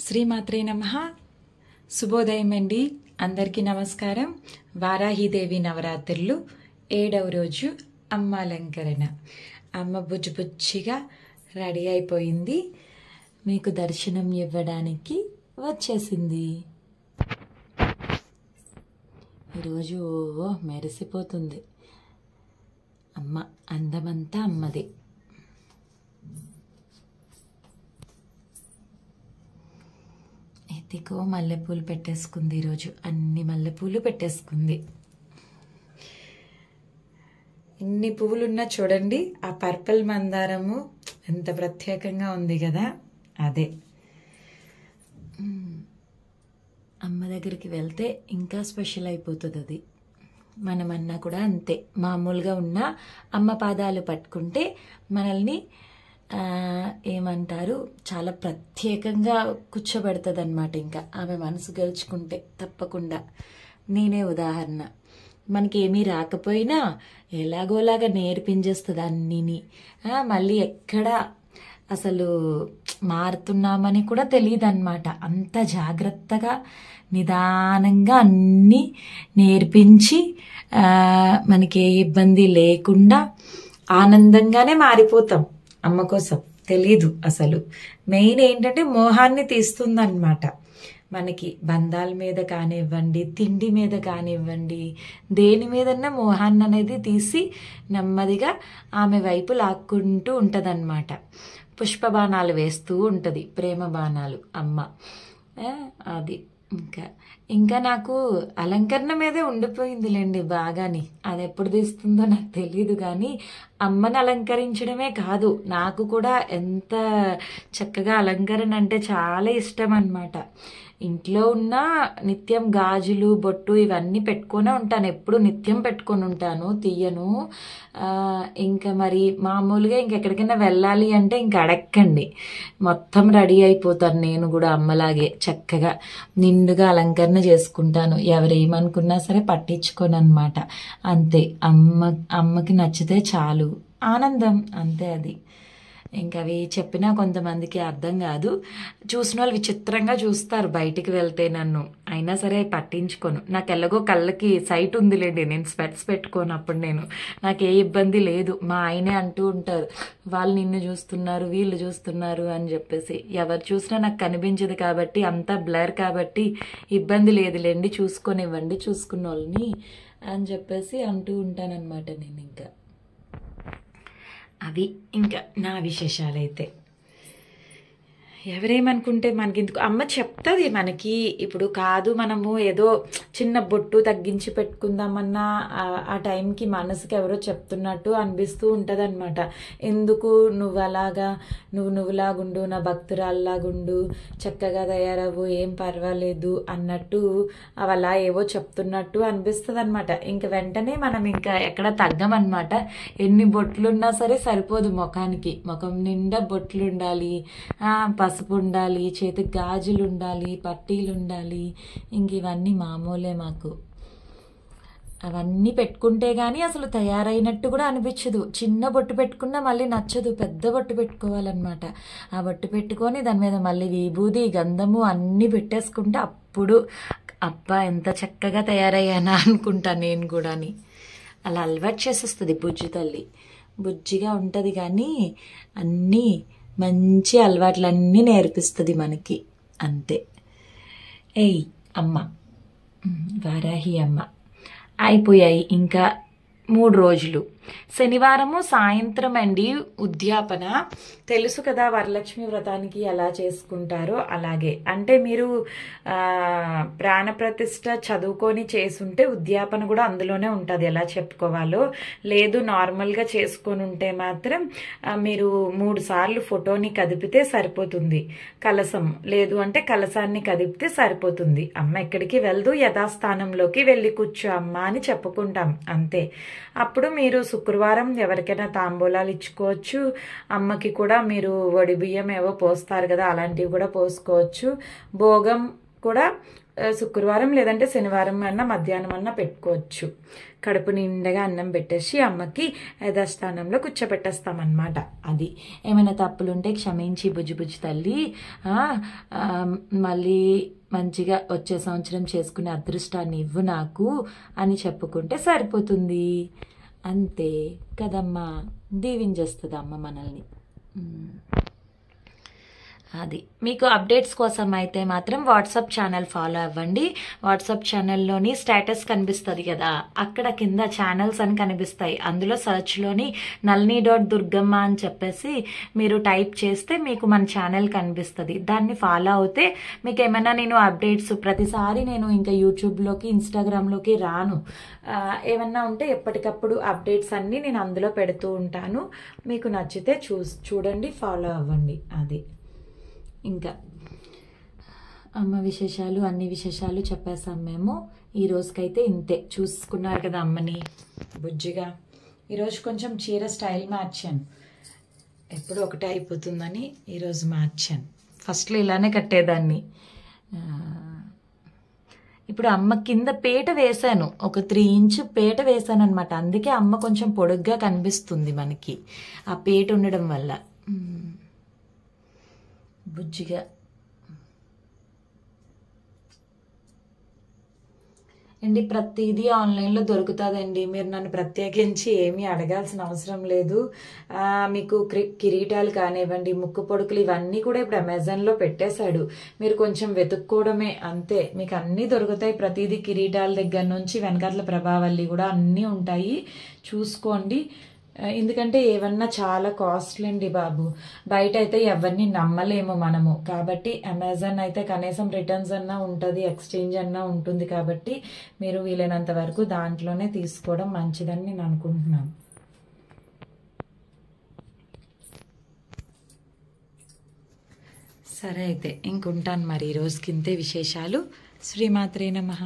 శ్రీమాత్రే నమః. శుభోదయం అండి. అందరికీ నమస్కారం. వారాహిదేవి నవరాత్రులు 7వ రోజు అమ్మ అలంకరణ. అమ్మ బుజ్జిగా రెడీ అయిపోయింది. మీకు దర్శనం ఇవ్వడానికి వచ్చేసింది. ఈరోజు మెరిసిపోతుంది అమ్మ. అందమంతా అమ్మది. ఎత్తికో మల్లెపూలు పెట్టేసుకుంది. ఈరోజు అన్ని మల్లెపూలు పెట్టేసుకుంది. ఎన్ని పువ్వులున్నా చూడండి, ఆ పర్పుల్ మందారము ఎంత ప్రత్యేకంగా ఉంది కదా, అదే. అమ్మ దగ్గరికి వెళ్తే ఇంకా స్పెషల్ అయిపోతుంది అది. మనమన్నా కూడా అంతే. మామూలుగా ఉన్న అమ్మ పాదాలు పట్టుకుంటే మనల్ని ఏమంటారు, చాలా ప్రత్యేకంగా కూర్చోబెడుతుంది అనమాట. ఇంకా ఆమె మనసు గెలుచుకుంటే తప్పకుండా. నేనే ఉదాహరణ. మనకి ఏమీ రాకపోయినా ఎలాగోలాగా నేర్పించేస్తుంది అన్నిని. మళ్ళీ ఎక్కడ అసలు మారుతున్నామని కూడా తెలియదు అనమాట. అంత జాగ్రత్తగా నిదానంగా అన్నీ నేర్పించి మనకి ఏ ఇబ్బంది లేకుండా ఆనందంగానే మారిపోతాం. అమ్మ కోసం తెలీదు అసలు. మెయిన్ ఏంటంటే మోహాన్ని తీస్తుందన్నమాట. మనకి బంధాల మీద కానివ్వండి, తిండి మీద కానివ్వండి, దేని మీదన్నా మోహాన్ని అనేది తీసి నెమ్మదిగా ఆమె వైపు లాక్కుంటూ ఉంటదన్నమాట. పుష్పబాణాలు వేస్తూ ఉంటుంది, ప్రేమ బాణాలు అమ్మ. అది ఇంకా నాకు అలంకరణ మీదే ఉండిపోయిందిలేండి బాగాని. అది ఎప్పుడు తీస్తుందో నాకు తెలియదు, కానీ అమ్మని అలంకరించడమే కాదు, నాకు కూడా ఎంత చక్కగా అలంకరణ అంటే చాలా ఇష్టం అన్నమాట. ఇంట్లో ఉన్న నిత్యం గాజులు, బొట్టు ఇవన్నీ పెట్టుకునే ఉంటాను. ఎప్పుడు నిత్యం పెట్టుకొని ఉంటాను, తీయను. ఇంకా మరి మామూలుగా ఇంకెక్కడికైనా వెళ్ళాలి అంటే ఇంక అడక్కండి, మొత్తం రెడీ అయిపోతాను నేను కూడా అమ్మలాగే. చక్కగా నిండుగా అలంకరణ చేసుకుంటాను. ఎవరేమనుకున్నా సరే పట్టించుకోను అనమాట. అంతే. అమ్మకి నచ్చితే చాలు, ఆనందం అంతే. అది ఇంకా అవి చెప్పినా కొంతమందికి అర్థం కాదు. చూసిన వాళ్ళు విచిత్రంగా చూస్తారు బయటికి వెళ్తే నన్ను. అయినా సరే పట్టించుకోను. నాకు ఎలాగో కళ్ళకి సైట్ ఉందిలేండి, నేను స్పెట్స్ పెట్టుకోను. అప్పుడు నాకు ఏ ఇబ్బంది లేదు. మా ఆయనే అంటూ ఉంటారు, వాళ్ళు నిన్ను చూస్తున్నారు, వీళ్ళు చూస్తున్నారు అని చెప్పేసి. ఎవరు చూసినా నాకు కనిపించదు కాబట్టి, అంతా బ్లర్ కాబట్టి ఇబ్బంది లేదులేండి, చూసుకొనివ్వండి చూసుకున్న వాళ్ళని అని చెప్పేసి అంటూ ఉంటానన్నమాట నేను. ఇంకా అవి ఇంకా నా విశేషాలైతే. ఎవరేమనుకుంటే మనకిందుకు. అమ్మ చెప్తుంది మనకి. ఇప్పుడు కాదు, మనము ఏదో చిన్న బొట్టు తగ్గించి పెట్టుకుందామన్నా ఆ టైంకి మనసుకి ఎవరో చెప్తున్నట్టు అనిపిస్తూ ఉంటుంది అనమాట. ఎందుకు నువ్వులాగుండు, నా భక్తురాల్లాగుండు, చక్కగా తయారవు, ఏం పర్వాలేదు అన్నట్టు అవి అలా ఏవో చెప్తున్నట్టు అనిపిస్తుంది అనమాట. ఇంక వెంటనే మనం ఇంకా ఎక్కడ తగ్గమన్నమాట. ఎన్ని బొట్లున్నా సరే సరిపోదు ముఖానికి. ముఖం నిండా బొట్లు ఉండాలి, పసుపు ఉండాలి, చేతికి గాజులు ఉండాలి, పట్టీలు ఉండాలి. ఇంక ఇవన్నీ మామూలే మాకు. అవన్నీ పెట్టుకుంటే గానీ అసలు తయారైనట్టు కూడా అనిపించదు. చిన్న బొట్టు పెట్టుకున్నా మళ్ళీ నచ్చదు, పెద్ద బొట్టు పెట్టుకోవాలన్నమాట. ఆ బొట్టు పెట్టుకొని దాని మీద మళ్ళీ విభూది, గంధము అన్నీ పెట్టేసుకుంటే అప్పుడు అబ్బా ఎంత చక్కగా తయారయ్యానా అనుకుంటా నేను కూడాని. అలా అలవాటు చేసేస్తుంది బుజ్జి తల్లి. బుజ్జిగా ఉంటుంది కానీ అన్నీ మంచి అలవాట్లన్నీ నేర్పిస్తుంది మనకి, అంతే. అమ్మ వారాహి అమ్మ అయిపోయాయి. ఇంకా 3 రోజులు. శనివారము సాయంత్రం అండి ఉద్యాపన. తెలుసు కదా వరలక్ష్మి వ్రతానికి ఎలా చేసుకుంటారో అలాగే. అంటే మీరు ప్రాణప్రతిష్ఠ చదువుకొని చేసుంటే ఉద్యాపన కూడా అందులోనే ఉంటుంది ఎలా చెప్పుకోవాలో. లేదు నార్మల్గా చేసుకొని ఉంటే మాత్రం మీరు 3 సార్లు ఫోటోని కదిపితే సరిపోతుంది. కలసం లేదు అంటే కలసాన్ని కదిపితే సరిపోతుంది. అమ్మ ఎక్కడికి వెళ్దు, యథాస్థానంలోకి వెళ్ళి కూర్చో అమ్మ అని చెప్పుకుంటాం అంతే. అప్పుడు మీరు శుక్రవారం ఎవరికైనా తాంబూలాలు ఇచ్చుకోవచ్చు. అమ్మకి కూడా మీరు వడి బియ్యం ఏవో పోస్తారు కదా, అలాంటివి కూడా పోసుకోవచ్చు. భోగం కూడా శుక్రవారం లేదంటే శనివారం అన్నా మధ్యాహ్నం అన్నా పెట్టుకోవచ్చు. కడుపు నిండగా అన్నం పెట్టేసి అమ్మకి యథాస్థానంలో కూర్చోపెట్టేస్తామన్నమాట. అది ఏమైనా తప్పులుంటే క్షమించి బుజ్జి తల్లి, మళ్ళీ మంచిగా వచ్చే సంవత్సరం చేసుకునే అదృష్టాన్ని ఇవ్వు నాకు అని చెప్పుకుంటే సరిపోతుంది. అంతే కదమ్మా, దీవించేస్తుంది అమ్మ మనల్ని. అది మీకు అప్డేట్స్ కోసం అయితే మాత్రం వాట్సాప్ ఛానల్ ఫాలో అవ్వండి. వాట్సాప్ ఛానల్లోని స్టేటస్ కనిపిస్తుంది కదా, అక్కడ కింద ఛానల్స్ అని కనిపిస్తాయి. అందులో సర్చ్లోని nalini.durgamma అని చెప్పేసి మీరు టైప్ చేస్తే మీకు మన ఛానల్ కనిపిస్తుంది. దాన్ని ఫాలో అవుతే మీకు ఏమైనా నేను అప్డేట్స్ ప్రతిసారి నేను ఇంకా యూట్యూబ్లోకి ఇన్స్టాగ్రామ్లోకి రాను. ఏమన్నా ఉంటే ఎప్పటికప్పుడు అప్డేట్స్ అన్నీ నేను అందులో పెడుతూ ఉంటాను. మీకు నచ్చితే చూడండి, ఫాలో అవ్వండి. అది ఇంకా అమ్మ విశేషాలు అన్ని విశేషాలు చెప్పేసాం మేము. ఈ రోజుకైతే ఇంతే. చూసుకున్నారు కదా అమ్మని బుజ్జిగా. ఈరోజు కొంచెం చీర స్టైల్ మార్చాను, ఎప్పుడు ఒకటే అయిపోతుందని ఈరోజు మార్చాను. ఫస్ట్లో ఇలానే కట్టేదాన్ని. ఇప్పుడు అమ్మ కింద పీట వేశాను, ఒక 3 ఇంచ్ పీట వేశాను అనమాట. అందుకే అమ్మ కొంచెం పొడుగ్గా కనిపిస్తుంది మనకి ఆ పీట ఉండడం వల్ల. బుజ్జిగా అండి ప్రతిదీ ఆన్లైన్లో దొరుకుతుందండి. మీరు నన్ను ప్రత్యేకించి ఏమీ అడగాల్సిన అవసరం లేదు. మీకు కిరీటాలు కానివ్వండి, ముక్కు పొడుకులు ఇవన్నీ కూడా ఇప్పుడు అమెజాన్లో పెట్టేశాడు. మీరు కొంచెం వెతుక్కోవడమే అంతే, మీకు అన్నీ దొరుకుతాయి. ప్రతిదీ కిరీటాల దగ్గర నుంచి వెనకాతల ప్రభావల్లి కూడా అన్నీ ఉంటాయి, చూసుకోండి. ఎందుకంటే ఏమన్నా చాలా కాస్ట్లీ అండి బాబు. బయట అయితే ఎవరిని నమ్మలేము మనము. కాబట్టి అమెజాన్ అయితే కనీసం రిటర్న్స్ అన్నా ఉంటుంది, ఎక్స్చేంజ్ అన్నా ఉంటుంది. కాబట్టి మీరు వీలైనంత వరకు దాంట్లోనే తీసుకోవడం మంచిదని నేను అనుకుంటున్నాను. సరే అయితే ఇంకుంటాను మరి. ఈ రోజుకి ఇంతే విశేషాలు. శ్రీమాత్రే నమః.